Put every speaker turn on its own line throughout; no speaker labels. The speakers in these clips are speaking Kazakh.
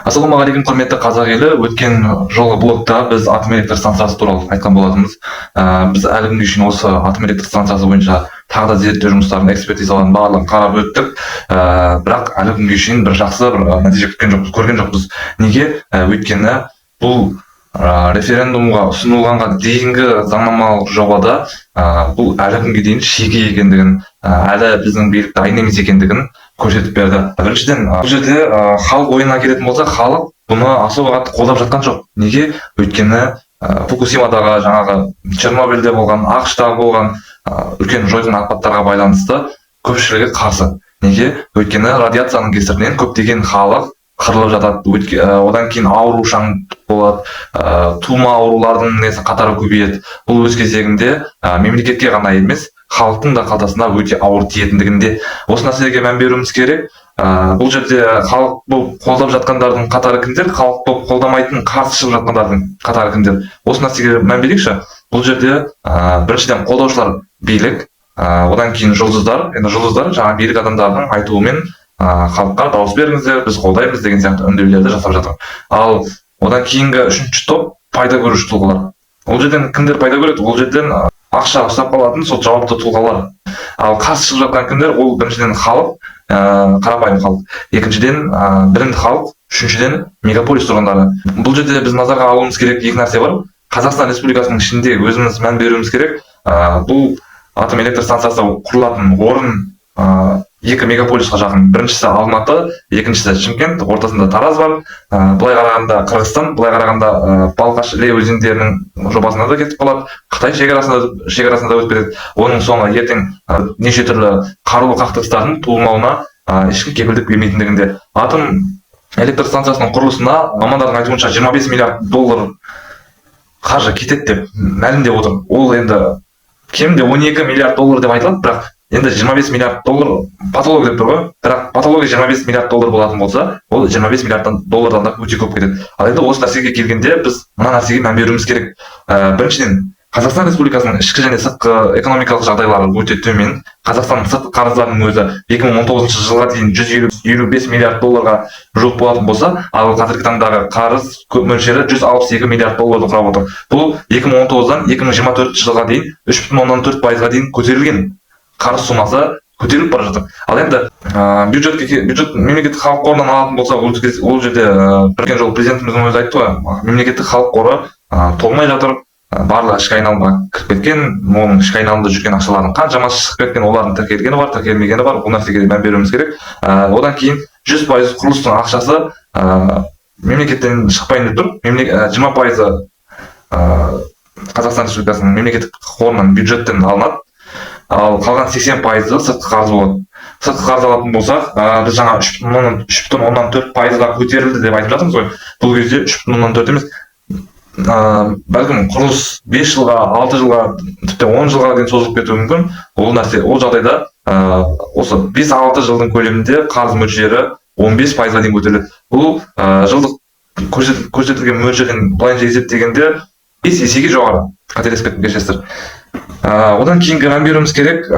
Ассалаумағалейкум, құрметті қазақ елі. Өткен жолғы блогта біз атом электр станциясы туралы айтқан болатынбыз. Біз әлі күнге шейін осы атом электр станциясы бойынша тағы да зерттеу жұмыстарын, экспертизаларын барлығын қарап өттік. Бірақ әлі күнге шейін бір жақсы нәтиже көрген жоқпыз. Неге? Өйткені бұл референдумға ұсынылғанға дейінгі заңнамалық жобада бұл әлі күнге дейін шеге екендігін, әлі біздің билік дайын емес екендігін көрсетіп берді. Біріншіден, бұл жерде халық ойына келетін болса, халық бұны аса қатты қолдап жатқан жоқ. Неге? Өйткені Фукусимадағы, жаңағы Чернобыльде болған, ақш-тағы болған үлкен жойқын апаттарға байланысты көпшілігі қарсы. Неге? Өйткені радиацияның кесірінен көптеген халық қырылып жатады. Одан кейін аурушаң болады, тума аурулардың қатары көбейеді. Бұл өз кезегінде мемлекетке ғана емес, халықтың да қалтасына өте ауыр тиетіндігінде. Осы нәрсеге мән беруіміз керек. Бұл жерде халық болып қолдап жатқандардың қатары кімдер, халық болып қолдамайтын, қарсы шығып жатқандардың қатары кімдер. Осы нәрсеге мән берейікші. Бұл жерде біріншіден қолдаушылар билік, одан кейін жұлдыздар, жаңа билік адамдардың айтуымен халыққа дауыс беріңіздер, біз қолдаймыз деген сияқты үндеулерді жасап жатыр. Ал одан кейінгі үшінші топ пайда көруші тұлғалар. Ол жерден кімдер пайда көреді? Ол жерден ақша ұстап қалатын сол жауапты тұлғалар. Ал қарсы шығып жатқан кімдер? Ол біріншіден халық, қарапайым халық. Екіншіден бірінді халық, үшіншіден мегаполис тұрғындары. Бұл жерде біз назарға алуымыз керек екі нәрсе бар. Қазақстан Республикасының ішінде өзіміз мән беруіміз керек. Бұл атом электр станциясы құрылатын орын екі мегаполисқа жақын. Біріншісі Алматы, екіншісі Шымкент, ортасында Тараз бар. Былай қарағанда Қырғызстан, былай қарағанда Балқаш, Іле өзендерінің жобасына да кетіп қалады. Қытай шекарасында өтіп кетеді. Оның соңы ертең неше түрлі қарулы қақтығыстардың туындауына ешкім кепілдік бермейтіндігінде. Атом электр станциясының құрылысына мамандардың айтуынша 25 миллиард доллар қаржы кетеді деп мәлімдеп отыр. Ол енді кемінде 12 миллиард доллар деп айтылады, бірақ енді 25 миллиард доллар патология деп тұр ғой. Бірақ патология 25 миллиард доллар болатын болса, ол 25 миллиард доллардан да өте көп кетеді. Ал енді осы нәрсеге келгенде біз мына нәрсеге мән беруіміз керек. Біріншіден, Қазақстан Республикасының ішкі және сыртқы экономикалық жағдайлары өте төмен. Қазақстанның сыртқы қарыздарының өзі 2019 жылға дейін 155 миллиард долларға жуық болатын болса, ал қазіргі таңдағы қарыз мөлшері 162 миллиард долларды құрап отыр. Бұл 2019-дан 2024 жылға дейін 3,4%-ға дейін көтерілген. Қарыз сумасы көтеріліп бара жатыр. Ал енді бюджет мемлекеттік халық қорынан алатын болса, ол жерде бірген жол президентіміздің өзі айтты ғой, мемлекеттік халық қоры толмай жатыр. Барлығы ішкі айналымға кіріп кеткен, оның ішкі айналымда жүрген ақшалардың қаншамасы шығып кеткен, олардың тіркелгені бар, тіркелмегені бар. Бұл нәрсеге мән беруіміз керек. Одан кейін 100% құрылыстың ақшасы мемлекеттен шықпайын деп тұр. 20% Қазақстан Республикасының мемлекеттік қорынан бюджеттен алынады. Ал қалған 80% сыртқы қарыз болады. Сыртқы қарыз алатын болсақ, біз жаңа 3,4%-ға көтерілді деп айтып жатырмыз ғой. Бұл кезде 3,4 емес, бәлкім құрылыс 5 жылға, 6 жылға, тіпті 10 жылға дейін созылып кетуі мүмкін. Ол жағдайда осы 5-6 жылдың көлемінде қарыз мөлшері 15%-ға дейін көтеріледі. Бұл жылдық көрсетілген мөлшерден былайынша есептегенде 5 есеге жоғары. Қателеспеп кешесіздер. Одан кейінгі мән беруіміз керек.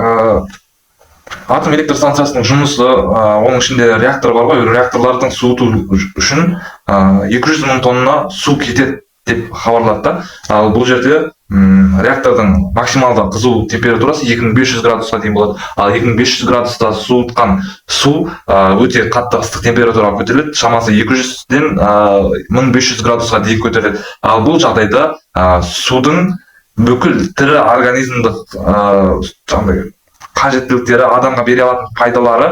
Атом электр станциясының жұмысы, оның ішінде реактор бар ғой, реакторлардың суыту үшін 200 мың тонна су кетеді деп хабарлады. Ал бұл жерде реактордың максималды қызу температурасы 2500 градусқа дейін болады. Ал 2500 градуста суытқан су өте қатты ыстық температураға көтеріледі. Шамасы 200-ден 1500 градусқа дейін көтеріледі. Ал бұл жағдайда судың бүкіл тірі организмдік қажеттіліктері, адамға бере алатын пайдалары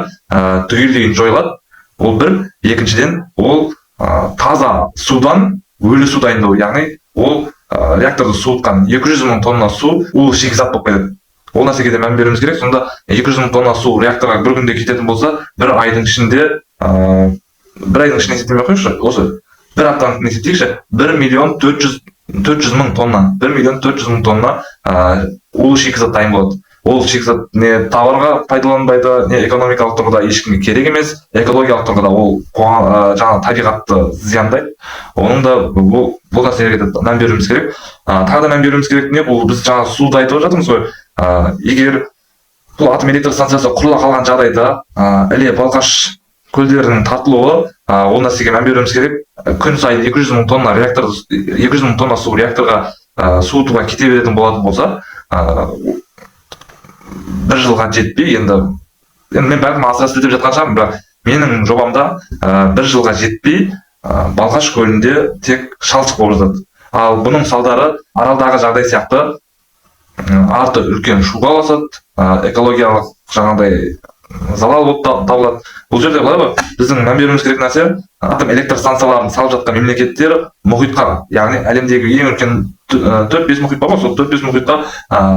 түгелдей жойылады. Ол бір. Екіншіден, ол таза судан өлі су дайындау, яғни ол реакторды суытқан 200 мың тонна су улы шикізат болып кетеді. Ол нәрсеге де мән беруіміз керек. Сонда 200 мың тонна су реакторға бір күнде кететін болса, бір айдың ішінде есептемей қойшы, осы бір аптаның есептейікші, 1,4 миллион тонна, 1,4 миллион тонна улы шикізат дайын болады. Ол шикізат не тауарға пайдаланбайды, не экономикалық тұрғыда ешкімге керек емес, экологиялық тұрғыда ол жаңа табиғатты зияндайды. Оның да бұл нәрселерге мән беруіміз керек. Тағы да мән беруіміз керек не, бұл біз жаңа суды айтып жатырмыз ғой. Егер бұл атом электр станциясы құрыла қалған жағдайда Іле Балқаш көлдердің тартылуы, ол нәрсеге мән беруіміз керек. Күн сайын 200 мың тонна реактор, 200 мың тонна су реакторға суытуға кете беретін болатын болса, бір жылға жетпей, енді мен бәлкім асыра сілтеп жатқан шығармын, бірақ менің жобамда бір жылға жетпей Балқаш көлінде тек шалшық болып жатады. Ал бұның салдары Аралдағы жағдай сияқты арты үлкен шуға ұласады, экологиялық жаңағыдай залал болып табылады. Бұл жерде былай ғой, біздің мән беруіміз керек нәрсе, атом электр станцияларын салып жатқан мемлекеттер мұхитқа, яғни әлемдегі ең үлкен 4-5 мұхит бар ғой, сол 4-5 мұхитқа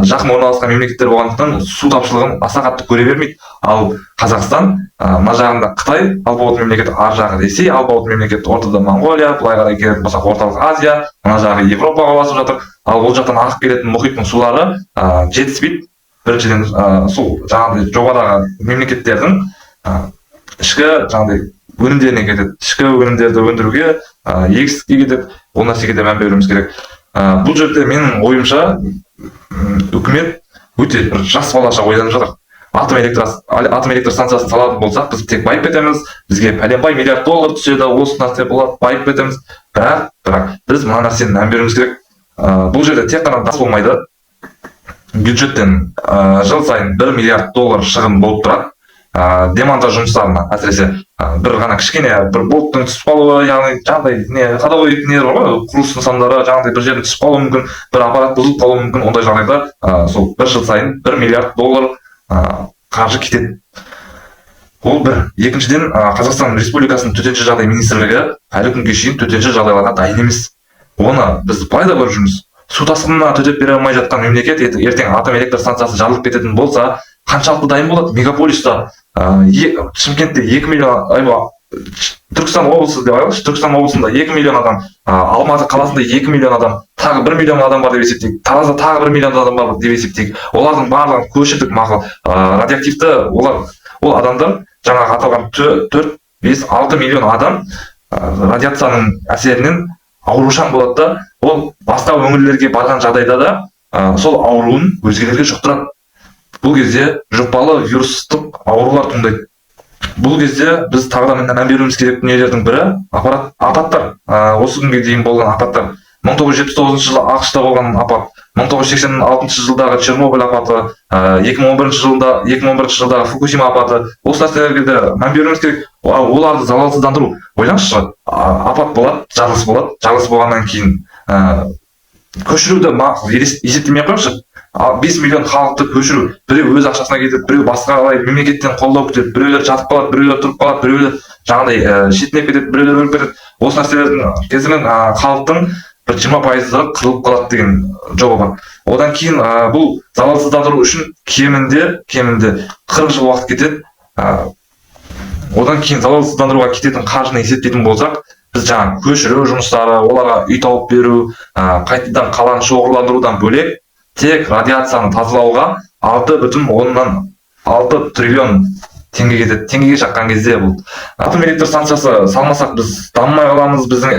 жақын орналасқан мемлекеттер болғандықтан су тапшылығын аса қатты көре бермейді. Ал Қазақстан, мына жағында Қытай алпауыт мемлекет, ар жағы Ресей алпауыт мемлекет, ортада Монғолия, былай қарай келетін болсақ орталық Азия, мына жағы Европаға басып жатыр. Ал ол жақтан ағып келетін мұхиттың сулары жетіспейді. Біріншіден сол жаңағыдай жобадағы мемлекеттердің ішкі жаңағыдай өнімдеріне кетеді. Ішкі өнімдерді өндіруге, егістікке кетеді. Ол нәрсеге де мән беруіміз керек. Бұл жерде менің ойымша үкімет өте бір жас балаша ойланып жатыр. Атом электр станциясын салатын болсақ, біз тек байып кетеміз, бізге пәленбай миллиард доллар түседі, осы нәрсе болады, байып кетеміз. Бірақ біз мына нәрсені мән беруіміз керек. Бұл жерде тек қана тас болмайды. Бюджеттен жыл сайын 1 миллиард доллар шығын болып тұрады. Демонтаж жұмыстарына, әсіресе бір ғана кішкене бір болттың түсіп қалуы, яғни жаңағыдай ходовой не бар ғой, құрылыс нысандары жаңағыдай бір жерден түсіп қалуы мүмкін, бір аппарат бұзылып қалуы мүмкін. Ондай жағдайда сол бір жыл сайын 1 миллиард доллар қаржы кетеді. Ол бір. Екіншіден, Қазақстан Республикасының төтенше жағдай министрлігі әлі күнге шейін төтенше жағдайларға дайын емес. Оны біз былай да көріп жүрміз. Су тасқынына төтеп бере алмай жатқан мемлекет ертең атом электр станциясы жарылып кететін болса, қаншалықты дайын болады? Мегаполиста Шымкентте 2 миллион, Түркістан облысы деп айтайықшы, Түркістан облысында 2 миллион адам, Алматы қаласында 2 миллион адам, тағы 1 миллион адам бар деп есептейік. Таразда тағы 1 миллион адам бар деп есептейік. Олардың барлығын көшірдік мақұл. Радиоактивті ол адамдар жаңағы аталған 4, 5, 6 миллион адам радиацияның әсерінен аурушаң болады да, ол басқа өңірлерге барған жағдайда да сол ауруын өзгелерге жұқтырады. Бұл кезде жұқпалы вирустық аурулар туындайды. Бұл кезде біз тағы да мән беруіміз керек дүниелердің бірі апаттар. Осы күнге дейін болған апаттар. 1979 жылы ақш-та болған апат, 1986 жылдағы Чернобыль апаты, 2011 жылдағы Фукусима апаты. Осы нәрселерге де мән беруіміз керек. Оларды залалсыздандыру. Ойлаңызшы, апат болады, жарылыс болады. Жарылыс болғаннан кейін көшіруді есептемей қойыңызшы. 5 миллион халықты көшіру, біреу өз ақшасына кетіп, біреу басқа мемлекеттен қолдау күтеді, біреулер жатып қалады, біреулер тұрып қалады, біреулер жаңағыдай шетінеп кетеді, біреулер өліп кетеді. Осы нәрселердің кесірінен халықтың бір 20% қырылып қалады деген жоба бар. Одан кейін бұл залалсыздандыру үшін кемінде 40 жыл уақыт кетеді. Одан кейін залалсыздандыруға кететін қаржыны есептейтін болсақ, біз жаңа көшіру жұмыстары, оларға үй тауып беру, қайтадан қаланы шоғырландырудан бөлек, тек радиацияны тазалауға 6,6 триллион теңге кетеді. Теңгеге шаққан кезде бұл атом электр станциясы салмасақ біз дамымай қаламыз, біздің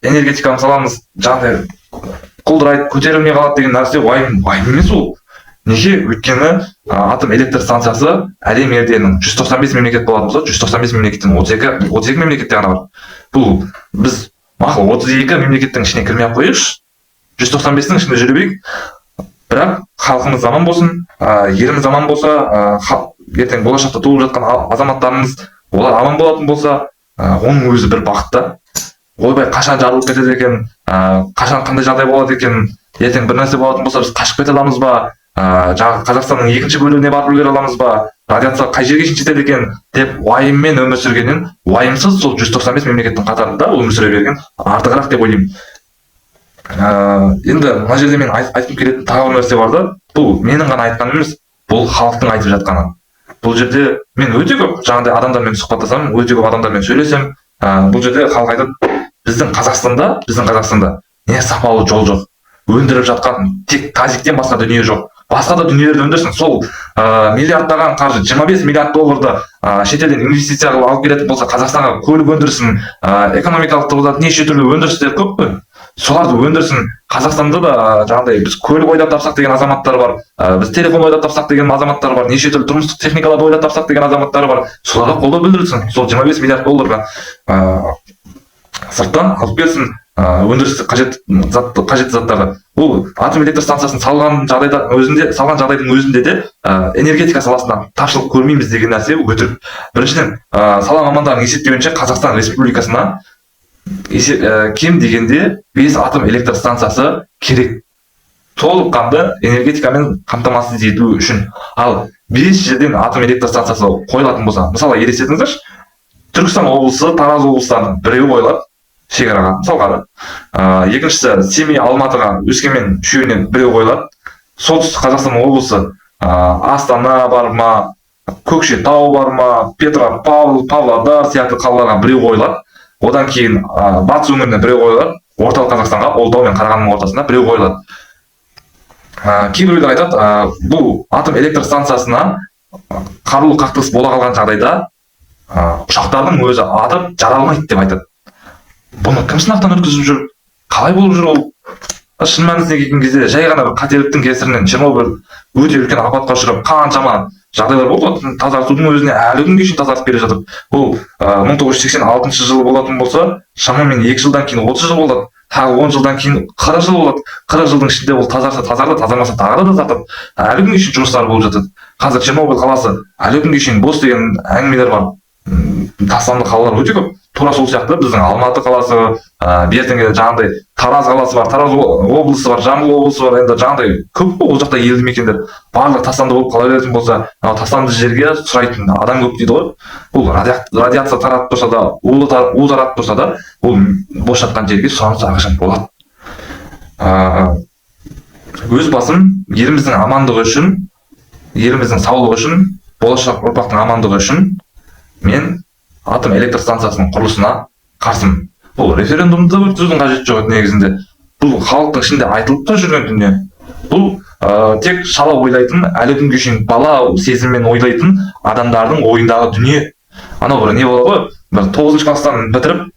энергетикамыз саламыз жаңағыдай құлдырайды, көтерілмей қалады деген нәрсе уайым емес ол. Неге? Өйткені атом электр станциясы әлем елдерінің 195 мемлекет болатын болса, 195 мемлекеттен 32 мемлекетте ғана бар. Бұл біз мақұл 32 мемлекеттің ішіне кірмей ақ қойықшы, 195-тің ішінде жүре берейік. Бірақ халқымыз аман болсын, еліміз аман болса, ертең болашақта туылып жатқан азаматтарымыз олар аман болатын болса, оның өзі бір бақытта. Ойбай, қашан жарылып кетеді екен, қашан қандай жағдай болады екен, ертең бір нәрсе болатын болса, біз қашып кете аламыз ба, жаңағы Қазақстанның екінші бөлігіне барып үлгере аламыз ба, радиация қай жерге жетеді екен деп уайыммен өмір сүргеннен, уайымсыз сол 195 мемлекеттің қатарында өмір сүре берген артығырақ деп ойлаймын. Енді мына жерде мен айтқым келетін тағы бір нәрсе бар да, бұл менің ғана айтқаным емес, бұл халықтың айтып жатқаны. Бұл жерде мен өте көп жаңағыдай адамдармен сұхбаттасамын, өте көп адамдармен сөйлесем, бұл жерде халық айтады, біздің Қазақстанда не сапалы жол жоқ, өндіріп жатқан тек тазиктен басқа дүние жоқ. Басқа да дүниелерді өндірсін, сол миллиардтаған қаржы, 25 миллиард долларды шетелден инвестиция қылып алып келетін болса, Қазақстанға көлік өндірсін, экономикалық тұрғыдан неше түрлі өндірістер көп қой. соларды өндірсін. Қазақстанда да жаңағыдай біз көлік ойлап тапсақ деген азаматтар бар, біз телефон ойлап тапсақ деген азаматтар бар, неше түрлі тұрмыстық техникаларды ойлап тапсақ деген азаматтар бар. Соларға қолдау білдірілсін. Сол 25 миллиард долларға сырттан алып келсін өндірістік қажетті заттарды. Бұл атом электр станциясын салған жағдайдың өзінде де энергетика саласында тапшылық көрмейміз деген нәрсе өтірік. Біріншіден, сала мамандарының есептеуінше Қазақстан Республикасына кем дегенде 5 атом электр станциясы керек, толыққанды энергетикамен қамтамасыз ету үшін. Ал 5 жерден атом электр станциясы қойылатын болса, мысалы елестетіңіздерші, Түркістан облысы, Тараз облыстарының біреуі қойылады шекараға, мысалға. Екіншісі Семей, Алматыға, Өскемен үшеуінен біреу қойылады. Солтүстік Қазақстан облысы Астана бар ма, Көкшетау бар ма, Петропавл, Павлодар сияқты қалаларға біреу қойылады. Одан кейін батыс өңіріне біреу қойылады. Орталық Қазақстанға, Ұлытау мен Қарағандының ортасына біреу қойылады. Кейбіреулер айтады, бұл атом электр станциясына қарулы қақтығыс бола қалған жағдайда ұшақтардың өзі атып жаралмайды деп айтады. Бұны кім сынақтан өткізіп жүр? Қалай болып жүр ол? Шын мәнісіне келген кезде жай ғана бір қателіктің кесірінен Чернобыль өте үлкен апатқа ұшырап қаншама жағдайлар болды. Тазартудың өзіне әлі күнге шейін тазартып келе жатыр. Бұл 1986 жылы болатын болса, шамамен 2 жылдан кейін 30 жыл болады. Тағы 10 жылдан кейін 40 жыл болады. 40 жылдың ішінде ол тазарды, тазармаса тағы да тазартып, әлі күнге шейін жұмыстар болып жатады. Қазір Чернобыль қаласы әлі күнге шейін бос деген әңгімелер бар. Тастанды қалалар өте көп. Тура сол сияқты біздің Алматы қаласы, бертеңге жаңағыдай Тараз қаласы бар, Тараз облысы бар, Жамбыл облысы бар, енді жаңағыдай көп ол жақта елді мекендер. Барлық тастанды болып қала беретін болса, тастанды жерге сұрайтын адам көп дейді ғой. Бұл радиация таратып тұрса да, у таратып тұрса да, ол бос жатқан жерге сұраныс ақшан болады. Өз басым еліміздің амандығы үшін, еліміздің саулығы үшін, болашақ ұрпақтың амандығы үшін мен атом электр станциясының құрылысына қарсымын. Бұл референдумды өткізудің қажеті жоқ негізінде. Бұл халықтың ішінде айтылып та жүрген дүние. Бұл тек шала ойлайтын, әлі күнге шейін бала сезіммен ойлайтын адамдардың ойындағы дүние. Анау бір не болады ғой, бір 9-шы класстан бітіріп,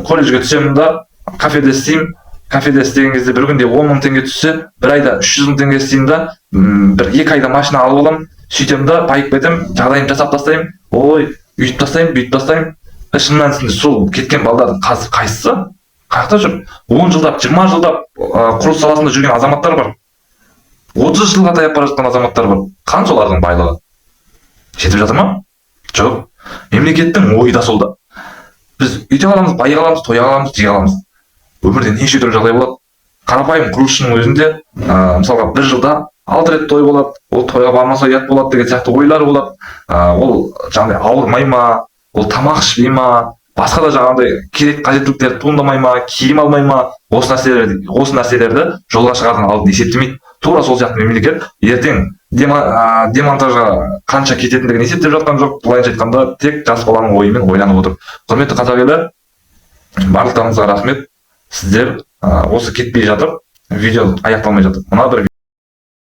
колледжге түсемін да, кафеде істеймін. Кафеде істеген кезде бір күнде 10 мың теңге түссе, бір айда 300 мың теңге істеймін да, бір 2 айда машина алып аламын, сөйтемін да, байып кетемін, жағдайымды жасап тастаймын. Ой, үйтіп тастаймын, бүйтіп тастаймын. Шын мәнісінде сол кеткен балдардың қазір қайсысы? Қайда жүр? 10 жылдап, 20 жылдап құрылыс саласында жүрген азаматтар бар. 30 жылға таяп бара жатқан азаматтар бар. Қан солардың байлығы? Жетіп жатыр ма? Жоқ. Мемлекеттің ойы да солда. Біз үйте аламыз, бай аламыз, той аламыз, жей аламыз. Өмірде неше түрлі жағдай болады. Қарапайым құрылысшының өзінде, мысалға бір жылда 6 рет той болады, ол тойға бармаса ұят болады деген сияқты ойлар болады. Ол жаңағыдай ауырмай ма, ол тамақ ішпей ма, басқа да жаңағыдай керек қажеттіліктер туындамай ма, киім алмай ма, осы нәрселерді жолға шығардың алдын есептемейді. Тура сол сияқты мемлекет ертең демонтажға қанша кететіндігін есептеп жатқан жоқ. Былайынша айтқанда тек жас баланың ойымен ойланып отыр. Құрметті қазақ елі, барлықтарыңызға рахмет. Сіздер осы кетпей жатып, видео аяқталмай жатыр. Мына бір